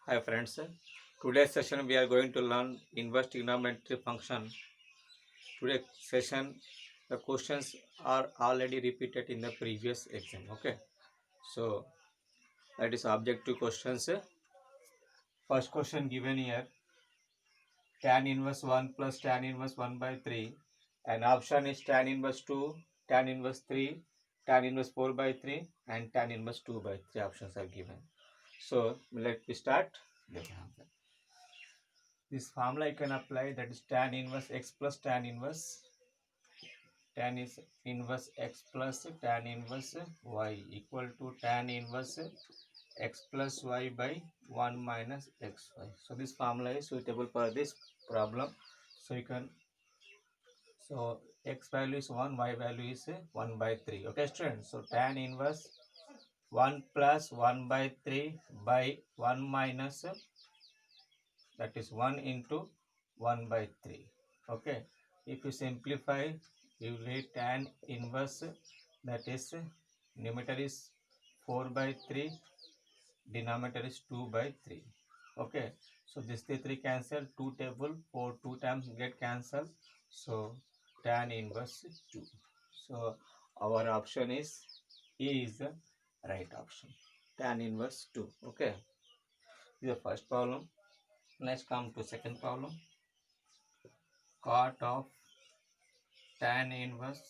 Hi friends, today's session we are going to learn inverse trigonometry function. Today's session the questions are already repeated in the previous exam. Okay, so that is objective questions. First question given here, tan inverse 1 plus tan inverse 1 by 3, and option is tan inverse 2, tan inverse 3, tan inverse 4 by 3 and tan inverse 2 by 3 options are given. So let me start. This formula you can apply, that is tan inverse x plus tan inverse x plus tan inverse y equal to tan inverse x plus y by 1 minus xy. So this formula is suitable for this problem. So you can, so x value is 1, y value is 1 by 3. Okay students, so tan inverse 1 plus 1 by 3 by 1 minus, that is 1 into 1 by 3. Okay, if you simplify, you will get tan inverse, that is numerator is 4 by 3, denominator is 2 by 3. Okay, so this 3 cancel, 2 table 4, 2 times get cancelled, so tan inverse 2. So our option is A is the right option, tan inverse 2. Okay, this is the first problem. Let's come to second problem. Cot of tan inverse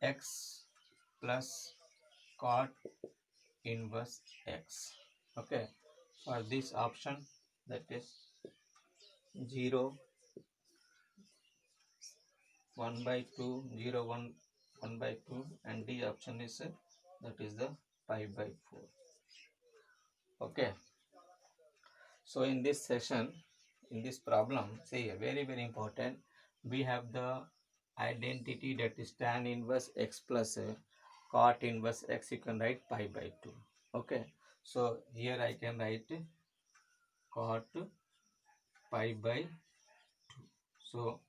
x plus cot inverse x. Okay, for this option, that is 0 1 by 2 0 1 1 by 2, and D option is that is the pi by 4. Okay, so in this session, in this problem, see, very important, we have the identity, that is tan inverse x plus cot inverse x. You can write pi by 2. Okay, so here I can write cot pi by 2. So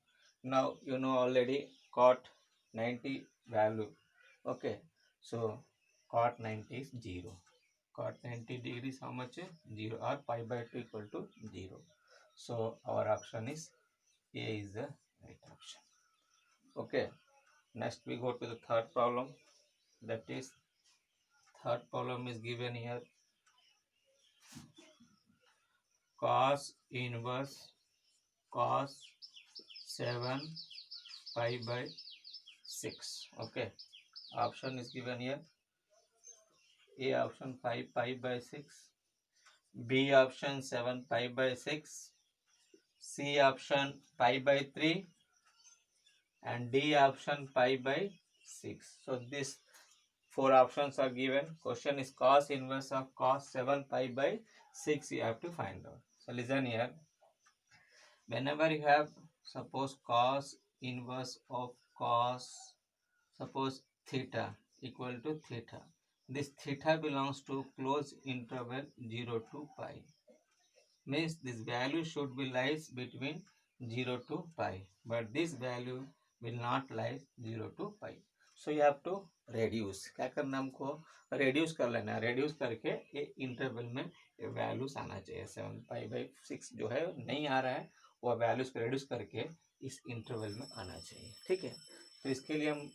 now you know already cot 90 value. Okay, so cot 90 is 0. Cot 90 degrees how much? 0, or pi by 2 equal to 0. So our option is A is the right option. Okay, next we go to the third problem. That is, third problem is given here, cos inverse cos 7 pi by 6. Okay, option is given here. A option 5 pi by 6, B option 7 pi by 6, C option pi by 3, and D option pi by 6. So these four options are given. Question is cos inverse of cos 7 pi by 6 you have to find out. So listen here. Whenever you have, suppose cos inverse of cos, suppose theta equal to theta. This theta belongs to closed interval 0 to pi. Means this value should be lies between 0 to pi, but this value will not lie 0 to pi. So you have to reduce. क्या करना हमको? reduce कर लेना. reduce करके ये interval में values आना चाहिए. 7 पाई बाई 6 जो है नहीं आ रहा है, वो वैल्यूज को reduce करके इस इंटरवल में आना चाहिए. ठीक है, तो इसके लिए हम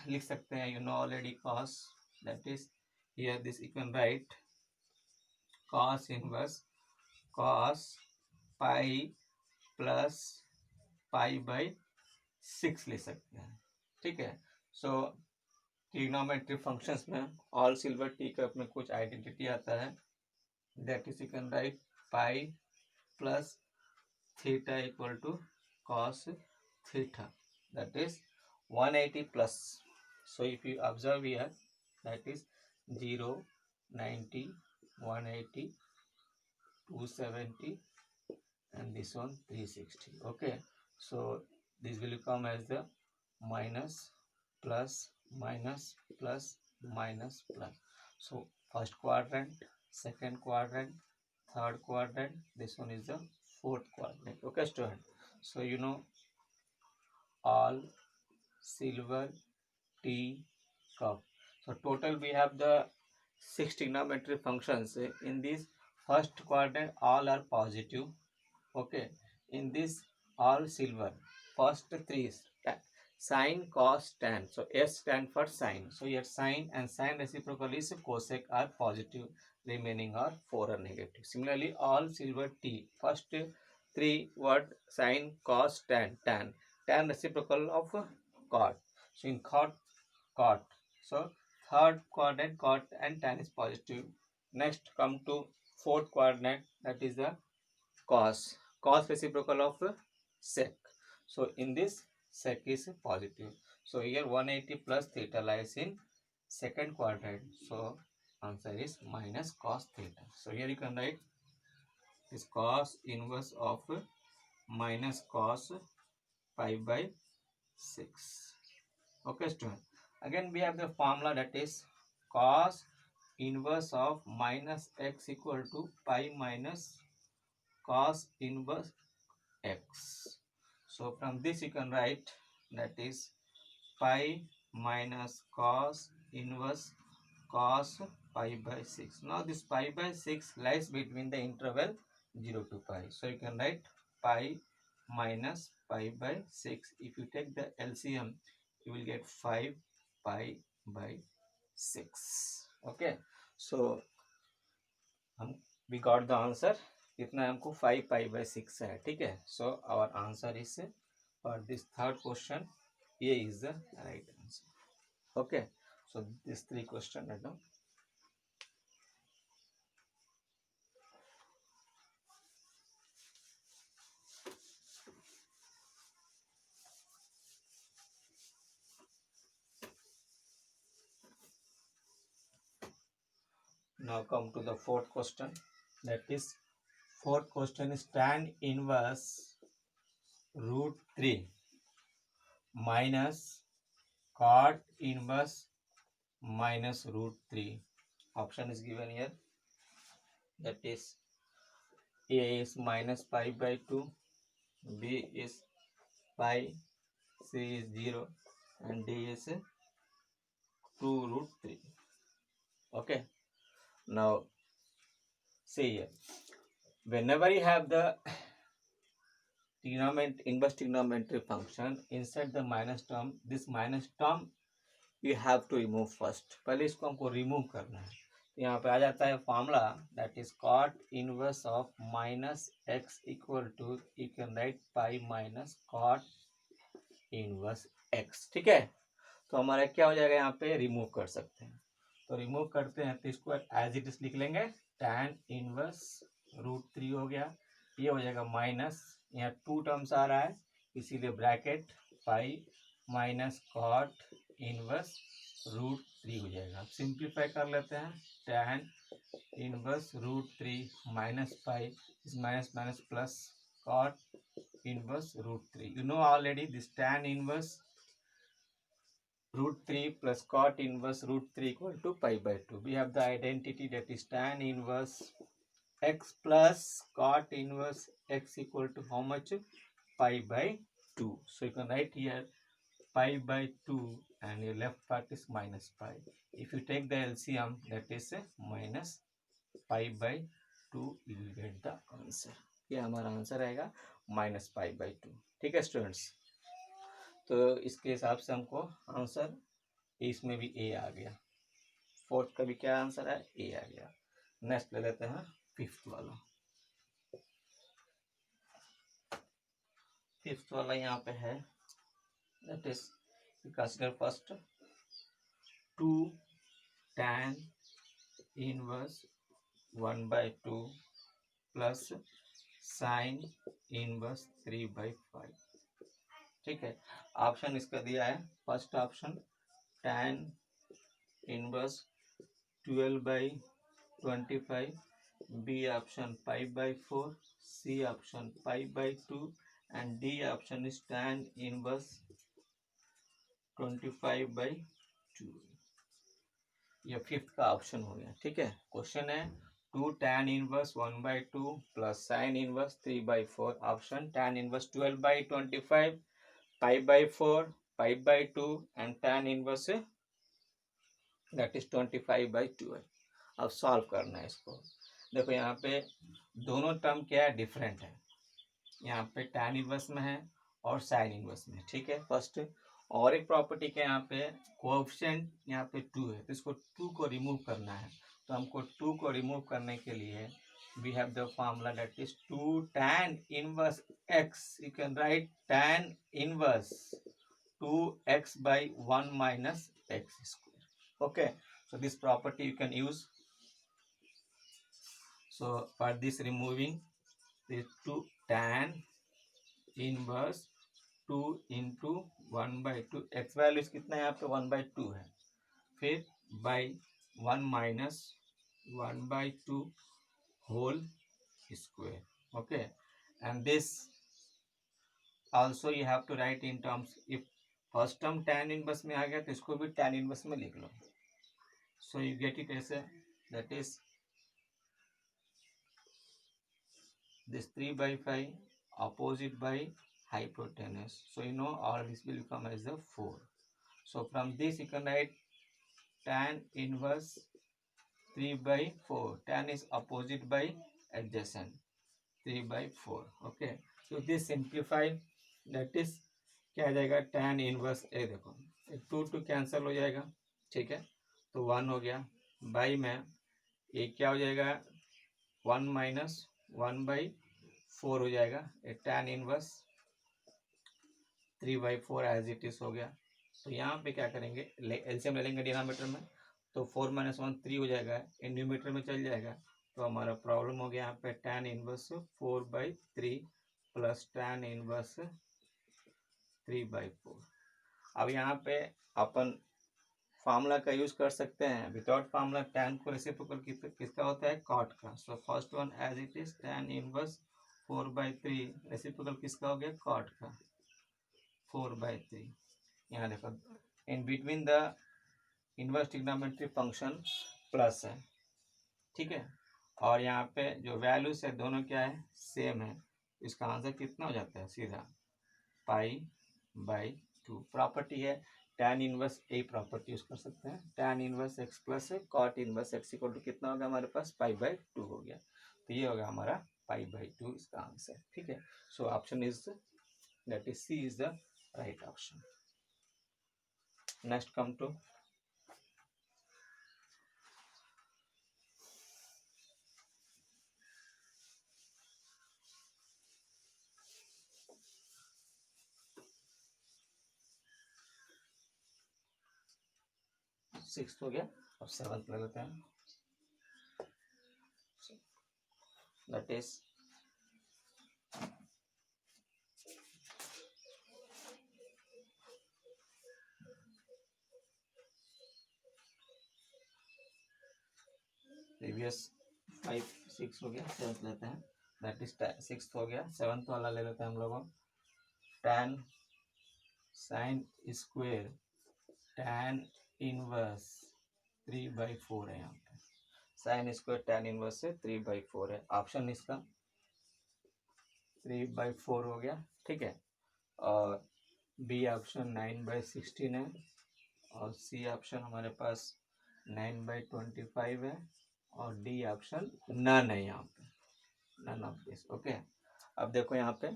लिख सकते हैं, you know already cos, that is here this you can write cos inverse cos pi plus pi by 6 ले सकते हैं. ठीक है, सो ट्रिग्नोमेट्री फंक्शंस में ऑल सिल्वर टी कप में कुछ आइडेंटिटी आता है, that is you can write pi plus theta equal to cos theta, that is 180 plus. So if you observe here, that is 0 90 180 270 and this one 360. Okay, so this will come as the minus plus minus plus minus plus. So first quadrant, second quadrant, third quadrant, this one is the fourth quadrant. Okay student, so you know all silver tea cup. So total we have the 6 trigonometry functions. In this first quadrant, all are positive. Okay. In this, all silver. First three is sine, cos, tan. So S stand for sine. So here sine and sine reciprocal is cosec are positive. Remaining are 4 are negative. Similarly, all silver T. First three word sine, cos, tan. Tan reciprocal of cot. So in cot. So third quadrant cot and tan is positive. Next come to fourth quadrant, that is the cos reciprocal of sec. So in this sec is positive. So here 180 plus theta lies in second quadrant. So answer is minus cos theta. So here you can write is cos inverse of minus cos pi by 6. Okay, student. Again we have the formula, that is cos inverse of minus x equal to pi minus cos inverse x. So from this you can write, that is pi minus cos inverse cos pi by 6. Now this pi by 6 lies between the interval 0 to pi. So you can write pi minus pi by 6. If you take the LCM, you will get 5 pi by 6. Okay. So we got the answer. कितना है हमको 5 पाई by 6 है. ठीक है. So our answer is for this third question a is the right answer. Okay. So this three question है ना. Now come to the fourth question. That is fourth question is tan inverse root 3 minus cot inverse minus root 3. Option is given here. That is A is minus pi by 2, B is pi, C is 0 and D is 2 root 3. Okay. Now see here, whenever you have the inverse trigonometry function inside the minus term, this minus term you have to remove first. पहले इसको हमको remove करना है. यहाँ पे आ जाता है formula, that is cot inverse of minus x equal to, you can write pi minus cot inverse x. ठीक है. तो हमारा क्या हो जाएगा, यहाँ पे रिमूव कर सकते हैं. तो रिमूव करते हैं तो इसको एज इट इज लिख लेंगे. tan इनवर्स रूट 3 हो गया. ये हो जाएगा माइनस, यहाँ 2 टर्म्स आ रहा है इसीलिए bracket pi minus cot inverse root 3 हो जाएगा. सिंप्लीफाई कर लेते हैं. tan inverse root 3 minus pi इस minus minus plus cot inverse root 3. You know already this tan inverse root 3 plus cot inverse root 3 equal to pi by 2. We have the identity, that is tan inverse x plus cot inverse x equal to how much? Pi by 2. So you can write here pi by 2 and your left part is minus pi. If you take the LCM, that is minus pi by 2, you will get the answer. ये हमारा answer आएगा minus pi by 2. ठीक है students. तो इसके हिसाब से हमको आंसर, इसमें भी ए आ गया. फोर्थ का भी क्या आंसर है, ए आ गया. नेक्स्ट ले लेते हैं फिफ्थ वाला. फिफ्थ वाला यहाँ पे है, that is consider first 2 tan inverse 1/2 प्लस साइन इनवर्स 3/5. ठीक है. ऑप्शन इसका दिया है. First option tan inverse 12/25, b option pi by 4, c option pi by 2 and d option is tan inverse 25/2. ये फिफ्थ का ऑप्शन हो गया. ठीक है. क्वेश्चन है 2 tan इनवर्स 1/2 प्लस sine inverse 3/4. Option tan inverse 12/25, pi by 4, pi by 2 and tan inverse that is 25/12. अब solve करना है इसको। देखो यहाँ पे दोनों टर्म क्या है, डिफरेंट है। यहाँ पे tan इनवर्स में है और साइन इनवर्स में, ठीक है फर्स्ट। और एक प्रॉपर्टी क्या है यहाँ पे, कोएफिशिएंट यहाँ पे 2 है, तो इसको 2 को रिमूव करना है। तो हमको 2 को रिमूव करने के लिए we have the formula that is 2 tan inverse x। You can write tan inverse 2x by 1 minus x square. Okay, so this property you can use. So for this removing this 2 tan inverse 2 into 1 by 2, x values कितना है यहाँ पे 1 by 2 है, फिर by 1 minus 1 by 2 whole square. Okay, and this also you have to write in terms, if first term tan inverse में आ गया तो इसको भी tan इनवर्स में लिख लो. सो यू गेट इट ऐसे, that is this 3 by 5 opposite by hypotenuse. So you know all this will become as the 4. So from this you can write tan inverse 3 by 4. Tan is opposite by adjacent, 3 by 4. Okay, so this simplify, that is क्या आ जाएगा, tan inverse ए, देखो 2 cancel हो जाएगा, ठीक है, तो 1 हो गया, बाई में ये क्या हो जाएगा 1 minus 1 by 4 हो जाएगा, tan inverse 3 by 4 as it is हो गया। तो यहाँ पे क्या करेंगे, एलसीएम ले लेंगे डिनोमिनेटर में, तो 4 minus 1 3 हो जाएगा, न्यूमरेटर में चल जाएगा, तो हमारा प्रॉब्लम हो गया यहाँ पे tan inverse 4 by 3 plus tan inverse 3 by 4। अब यहाँ पे अपन फार्मूला का यूज कर सकते हैं, विदाउट फार्मूला tan को रेसिप्रोकल किसका होता है, कॉट का। So first one as it is tan inverse 4 by 3 reciprocal किसका हो गया, कॉट का 4 by 3। यहाँ देखो in between the inverse trigonometry function plus है, ठीक है, और यहाँ पे जो वैल्यूज है दोनों क्या है, सेम है, इसका आंसर कितना हो जाता है, सीधा पाई बाई 2। प्रॉपर्टी है tan inverse a, property use कर सकते हैं, tan inverse x plus cot inverse x equal to कितना होगा हमारे पास, पाई बाई 2 हो गया, तो ये होगा हमारा पाई बाई 2 इसका आंसर, ठीक है। So option is that is C is the right option. Next come to six हो गया, अब सेवंथ ले लेते हैं, दैट इज प्रीवियस 5 6 हो गया, सेवंथ लेते हैं, दैट इज सिक्स हो गया, सेवंथ वाला ले लेते हैं हम लोगों, tan sine square tan inverse 3 by 4 है, यहाँ पे साइन स्क्वायर tan इनवर्स से 3 by 4 है, ऑप्शन इसका 3 by 4 हो गया, ठीक है, और बी ऑप्शन 9 by 16 है, और सी ऑप्शन हमारे पास 9 by 25 है, और डी ऑप्शन नन है, यहाँ पे नन ऑफ दिस। ओके, अब देखो यहाँ पे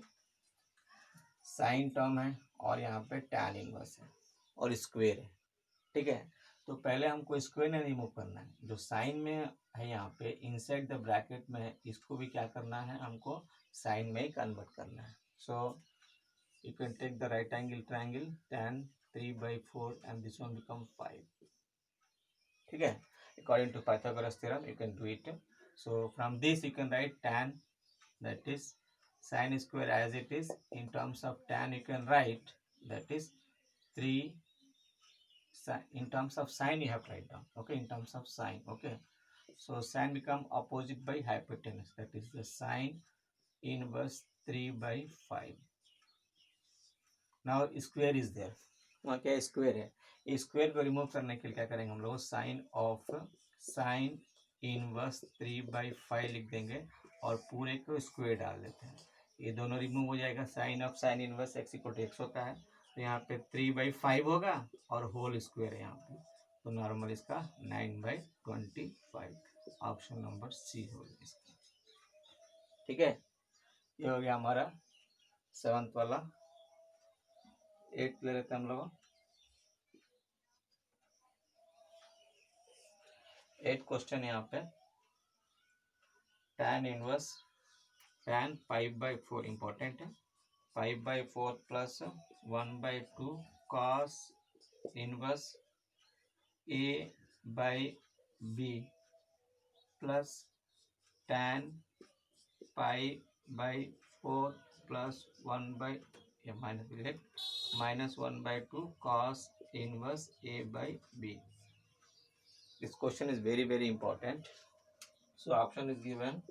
साइन टर्म है और यहाँ पे tan इनवर्स है और स्क्वेयर है, ठीक है, तो पहले हमको स्क्वायर ने रिमूव करना है, जो साइन में है यहाँ पे इनसाइड द ब्रैकेट में है, इसको भी क्या करना है, हमको साइन में ही कन्वर्ट करना है। So you can take the right angle triangle tan 3 by 4 and this one become 5, ठीक है, according to Pythagoras theorem you can do it. So from this you can write tan, that is sin square as it is, in terms of tan you can write that is 3, in terms of sine you have to write down, okay, in terms of sine, okay, so sine become opposite by hypotenuse, that is the sine inverse 3 by 5। now square is there, वहाँ क्या square है, square को remove करने के लिए क्या करेंगे हम लोग, sine of sine inverse 3 by 5 लिख देंगे और पूरे को स्क्वायर डाल देते हैं, ये दोनों रिमूव हो जाएगा, sine of sine inverse x equal to x होता है, तो यहाँ पे 3 by 5 होगा और होल स्क्वायर है यहाँ पे, तो नॉर्मल इसका 9 by 25। ऑप्शन नंबर सी होगा इसका। ठीक है, ये हो गया हमारा 7th वाला। 8 ले लेते हैं हम लोग। 8 क्वेश्चन यहाँ पे tan इनवर्स tan 5/4 इंपॉर्टेंट है। 5/4 plus 1/2 cos inverse a/b plus tan pi/4 plus 1/2 cos inverse a/b. This question is very very important. So option is given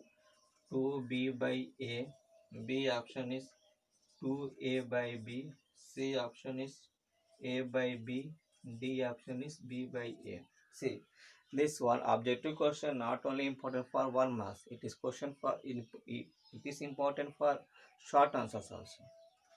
2b/a, b option is 2a/b, c option is a/b, d option is b/a. See, this one objective question not only important for 1 marks, it is question for it is important for short answers also.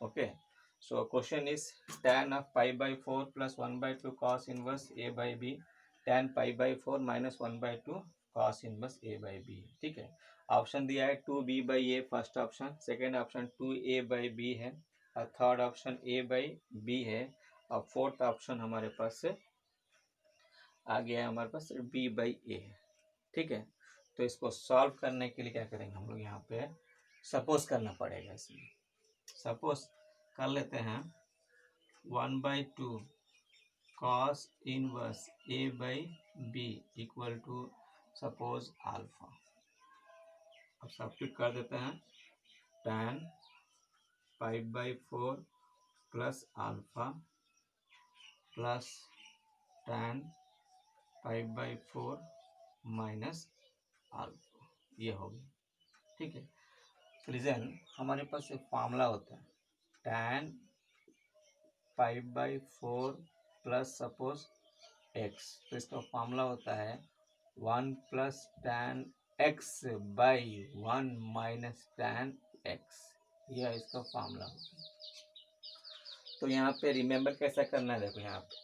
Okay, so question is tan of pi/4 plus 1/2 cos inverse a/b, tan pi/4 minus 1/2 cos inverse a/b. ठीक है, option दिया है 2b/a first option, second option 2a/b है, और third option a/b है, और fourth option हमारे पास से आ गया है हमारे पास b/a है। ठीक है, तो इसको सॉल्व करने के लिए क्या करेंगे हम लोग, यहाँ पे सपोज करना पड़ेगा। इसमें सपोज कर लेते हैं 1/2 cos inverse a/b equal to suppose alpha. अब सब्स्टिट्यूट कर देते हैं tan 5/4 plus alpha plus tan 5/4 minus alpha, ये हो गया। ठीक है, रीजन हमारे पास एक फॉर्मूला होता है tan 5/4 प्लस सपोज x, तो इसका फॉर्मूला होता है 1 plus tan x by 1 minus tan x, यह इसका फॉर्मूला होता है। तो यहाँ पे रिमेंबर कैसा करना है, देखो यहाँ पे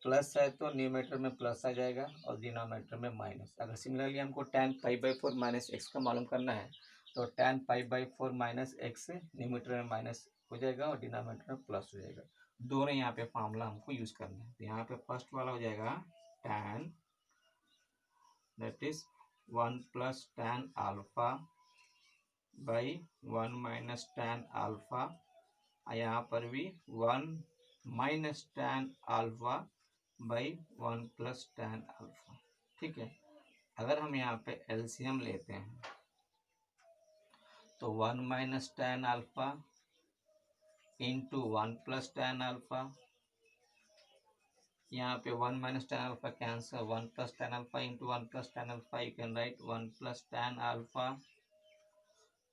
प्लस है तो न्यूमेटर में प्लस आ जाएगा और डिनोमिनेटर में माइनस। अगर सिमिलरली हमको tan 5/4 माइनस एक्स का मालूम करना है तो tan 5/4 माइनस एक्स न्यूमेटर में माइनस हो जाएगा और डिनोमिनेटर में प्लस हो जाएगा। दोनों यहाँ पे फार्मूला हमको यूज करना है। तो यहाँ पे फर्स्ट वाला हो जाएगा tan that is 1 plus tan alpha by 1 minus tan alpha, यहाँ पर भी 1 minus tan alpha by 1 plus tan alpha. ठीक है, अगर हम यहाँ पे एलसीएम लेते हैं तो 1 minus tan alpha into 1 plus tan alpha, यहाँ पे 1 minus tan alpha cancel, 1 plus tan alpha into 1 plus tan alpha, you can write 1 plus tan alpha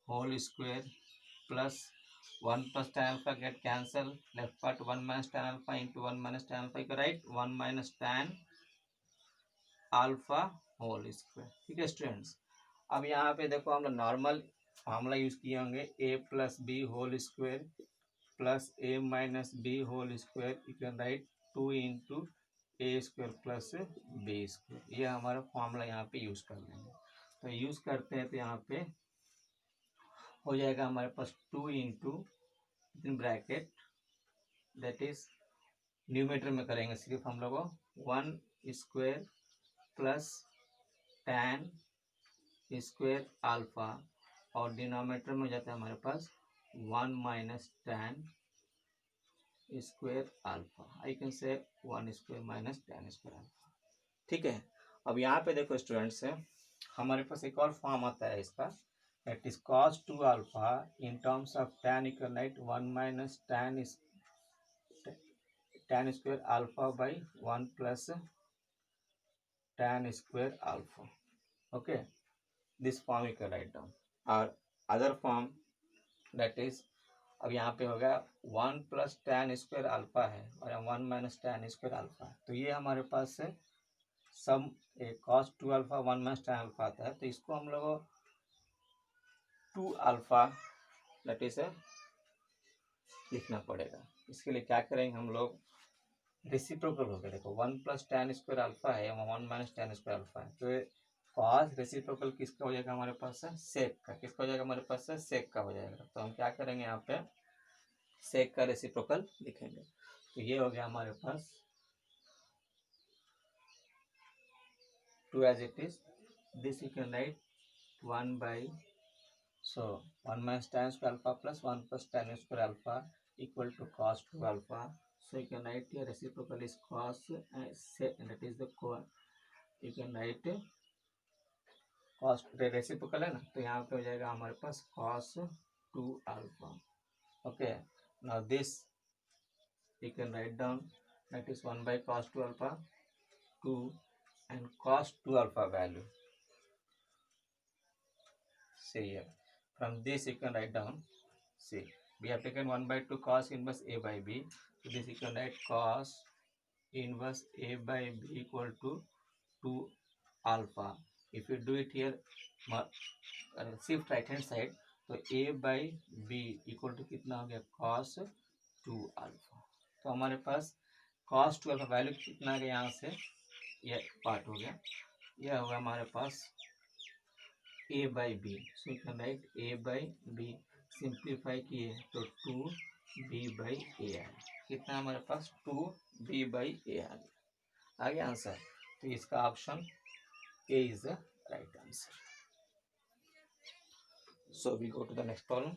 whole square plus 1 plus tan alpha get cancel, left part 1 minus tan alpha into 1 minus tan alpha, you can write 1 minus tan alpha whole square। ठीक है students, अब यहाँ पे देखो हम लोग normal formula use किए होंगे a plus b whole square plus a minus b whole square, you can write 2 into a square plus b square, ये हमारा फार्मूला यहाँ पे यूज कर लेंगे। तो यूज करते हैं तो यहाँ पे हो जाएगा हमारे पास 2 into in bracket that is numerator में करेंगे सिर्फ हम लोग 1 square plus tan square alpha, और डिनोमिनेटर में हो जाता है हमारे पास 1 minus tan square alpha, I can say 1 square minus tan square alpha. ठीक है, अब यहाँ पे देखो स्टूडेंट्स हमारे पास एक और फॉर्म आता है इसका, that is cos 2 alpha in terms of tan, you can write 1 minus tan square alpha by 1 plus tan square alpha। okay, this form you can write down, और other form that is अब यहाँ पे होगा 1 plus tan square alpha है और 1 minus tan square alpha है, तो ये हमारे पास से सम cos 2 alpha 1 minus tan alpha आता है, तो इसको हम लोग 2 अल्फा दैट इज लिखना पड़ेगा। इसके लिए क्या करेंगे हम लोग, रेसिप्रोकल हो गया, देखो 1 प्लस tan स्क्वायर अल्फा है 1 माइनस tan स्क्वायर अल्फा है, तो कॉस रेसिप्रोकल किसका हो जाएगा हमारे पास है, सेक का। किसका हो जाएगा हमारे पास है, सेक का हो जाएगा। तो हम क्या करेंगे यहाँ पे सेक का रेसिप्रोकल लिखेंगे। तो ये हो गया हमारे पास 2 as it is. This you can write 1 by, so 1 minus tan square alpha plus 1 plus tan square alpha equal to cos 2 alpha. So you can write here reciprocal is cos, that is the you can write cos, reciprocal है ना, तो यहाँ पे हो जाएगा हमारे पास cos 2 alpha. Okay, now this you can write down, that is 1 by cos 2 alpha 2 and cos 2 alpha value. See here, from this you can write down, see we have taken 1 by 2 cos inverse a by b, so this you can write cos inverse a by b equal to 2 alpha. If you do it here shift right hand side, तो a by b equal to कितना हो गया cos 2 alpha. तो हमारे पास cos 2 alpha value कितना आ गया, यहाँ से ये पार्ट हो गया, यह होगा हमारे पास a by b. So you can right a by b, simplify किए तो 2b by a आ, कितना हमारे पास 2b by a आ गया आंसर. तो इसका option A is the right answer. So we go to the next problem.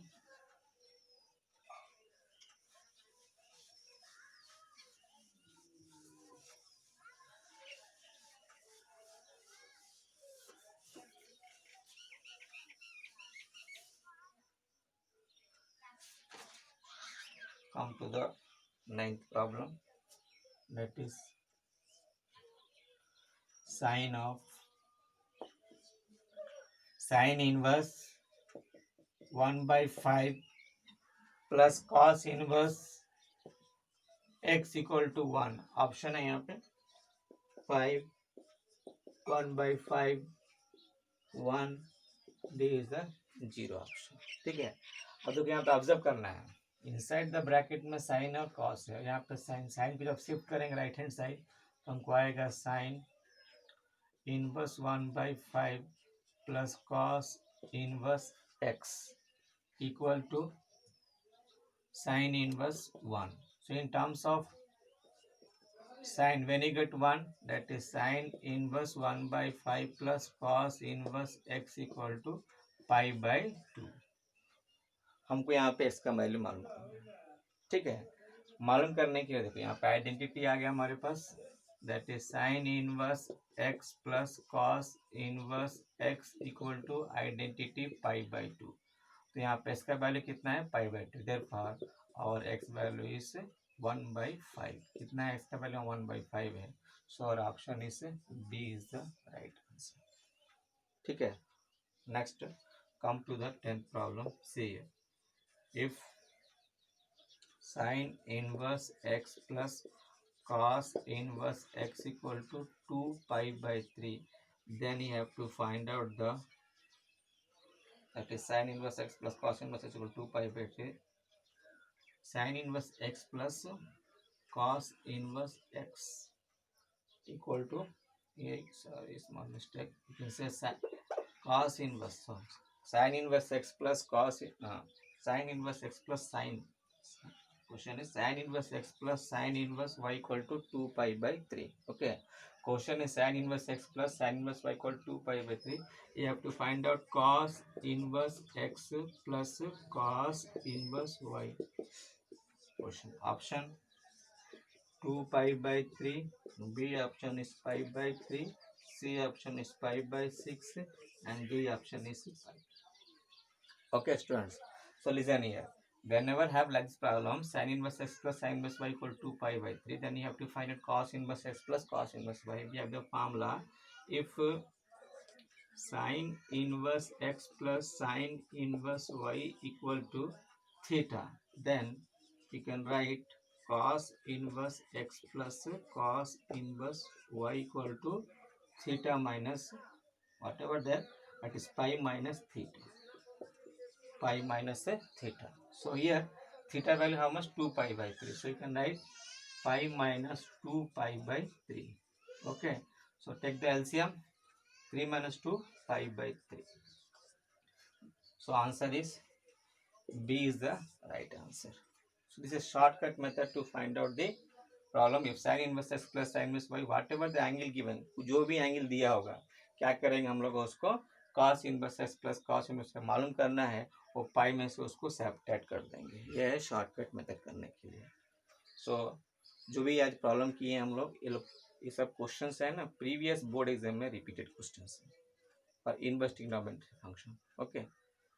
Come to the ninth problem, that is sine inverse 1 by 5 plus cos inverse x equal to 1. Option है यहाँ पे 5, 1 by 5, 1, D is the 0 option. ठीक है, अब तो यहाँ पे observe करना है, इनसाइड द ब्रैकेट में साइन और कॉस है, यहाँ पे साइन को जब शिफ्ट करेंगे राइट हैंड साइड तो हमको आएगा sine inverse 1 by 5 plus cos inverse x equal to sine inverse 1. So in terms of sine, when you get 1, that is sine inverse 1 by 5 plus cos inverse x equal to pi by 2. हमको यहाँ पे इसका value मालूम करना. ठीक है, मालूम करने के लिए देखो यहाँ पे आइडेंटिटी आ गया हमारे पास, that is sine inverse x plus cos inverse x equal to identity pi by 2. तो यहाँ पे इसका वैल्यू कितना है, पाई बाई 2. देयरफॉर और x वैल्यू इज 1 by 5. कितना है इसका वैल्यू, 1 by 5 है. सो और option is B is the right answer. ठीक है, next come to the 10th problem. See if sine inverse x plus cos inverse x equal to 2 pi by 3, then you have to find out the, that is sin inverse x plus cos inverse x equal to 2 pi by 3. Sin inverse x plus cos inverse x equal to, sorry, small mistake, you can say cos inverse, so sin inverse x plus cos, sin inverse x plus sin, question is sin inverse x plus sin inverse y equal to 2 pi by 3. Okay, question is sin inverse x plus sin inverse y equal to 2 pi by 3. You have to find out cos inverse x plus cos inverse y. Question option 2 pi by 3, B option is pi by 3, C option is pi by 6 and D option is pi. Okay students, so listen here. Whenever have like this problem, sin inverse x plus sin inverse y equal to 2 pi by 3, then you have to find out cos inverse x plus cos inverse y. We have the formula, if sin inverse x plus sin inverse y equal to theta, then you can write cos inverse x plus cos inverse y equal to theta minus whatever there, that is pi minus theta. Pi minus theta. So here theta value how much, 2 pi by 3. So you can write pi minus 2 pi by 3. Okay, so take the LCM. 3 minus 2, 5/3. So answer is B is the right answer. So this is shortcut method to find out the problem. If sin inverse x plus sin inverse y, whatever the angle given, जो भी angle दिया होगा, क्या करेंगे हम लोग उसको cos inverse x plus cos inverse मालूम करना है, वो पाई में से उसको सब्ट्रैक्ट कर देंगे. ये है शॉर्टकट मेथड करने के लिए. सो जो भी आज प्रॉब्लम किए हम लोग, ये सब क्वेश्चंस है ना, प्रीवियस बोर्ड एग्जाम में रिपीटेड क्वेश्चंस है for inverse trigonometry function. Okay,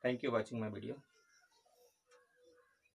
thank you watching my video.